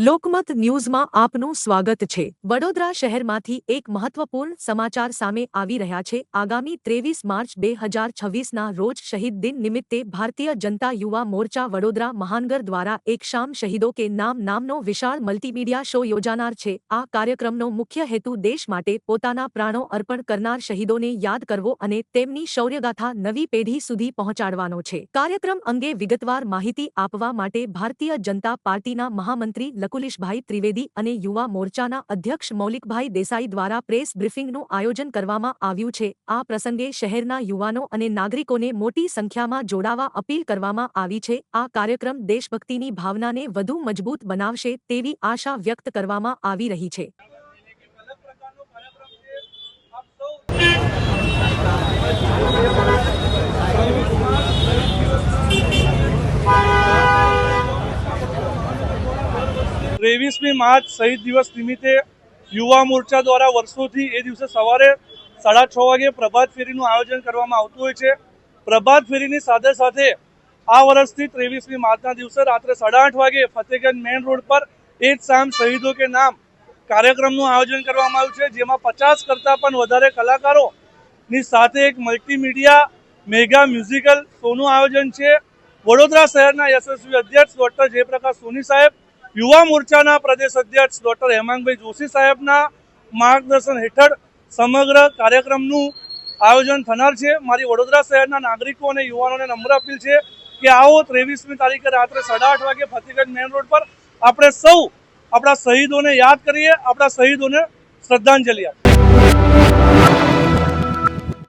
લોકમત ન્યૂઝમાં આપનું સ્વાગત છે। વડોદરા શહેરમાંથી એક મહત્વપૂર્ણ સમાચાર સામે આવી રહ્યા છે। આગામી 23 માર્ચ 2026ના રોજ શહીદ દિન નિમિત્તે ભારતીય જનતા યુવા મોરચા વડોદરા મહાનગર દ્વારા એક શામ શહીદો કે નામનો વિશાળ મલ્ટીમીડિયા શો યોજાનાર છે। આ કાર્યક્રમનો મુખ્ય હેતુ દેશ માટે પોતાના પ્રાણો અર્પણ કરનાર શહીદોને યાદ કરવો અને તેમની શૌર્યગાથા નવી પેઢી સુધી પહોંચાડવાનો છે। કાર્યક્રમ અંગે વિગતવાર માહિતી આપવા માટે ભારતીય જનતા પાર્ટીના મહામંત્રી લકુલિશભાઈ ત્રિવેદી અને યુવા મોરચાના અધ્યક્ષ મૌલિકભાઈ દેસાઈ દ્વારા પ્રેસ બ્રીફિંગનું આયોજન કરવામાં આવ્યું છે। આ પ્રસંગે શહેરના યુવાનો અને નાગરિકોને મોટી સંખ્યામાં જોડાવા અપીલ કરવામાં આવી છે। આ કાર્યક્રમ દેશભક્તિની ભાવનાને વધુ મજબૂત બનાવશે તેવી આશા વ્યક્ત કરવામાં આવી રહી છે। ત્રેવીસમી માર્ચ શહીદ દિવસ નિમિત્તે યુવા મોરચા દ્વારા વર્ષોથી એ દિવસે સવારે 6:30 વાગે પ્રભાત ફેરીનું આયોજન કરવામાં આવતું હોય છે। પ્રભાત ફેરીની સાથે સાથે આ વર્ષથી 23મી માર્ચના દિવસે રાત્રે 8:30 વાગે ફતેગંજ મેઇન રોડ પર એક શામ શહીદો કે નામ કાર્યક્રમનું આયોજન કરવામાં આવ્યું છે, જેમાં 50 કરતાં પણ વધારે કલાકારોની સાથે એક મલ્ટીમીડિયા મેગા મ્યુઝિકલ શોનું આયોજન છે। વડોદરા શહેરના યશસ્વી અધ્યક્ષ ડોક્ટર જયપ્રકાશ સોની સાહેબ, યુવા મોરચાના પ્રદેશ અધ્યક્ષ ડોક્ટર હેમાંગભાઈ જોશી સાહેબના માર્ગદર્શન હેઠળ સમગ્ર કાર્યક્રમનું આયોજન થનાર છે। મારી વડોદરા શહેરના નાગરિકો અને યુવાનોને નમ્ર અપીલ છે કે આવો 23મી તારીખે રાત્રે 8:30 વાગે ફતેગંજ મેઇન રોડ પર આપણે સૌ આપણા શહીદોને યાદ કરીએ, આપણા શહીદોને શ્રદ્ધાંજલિ આપીએ।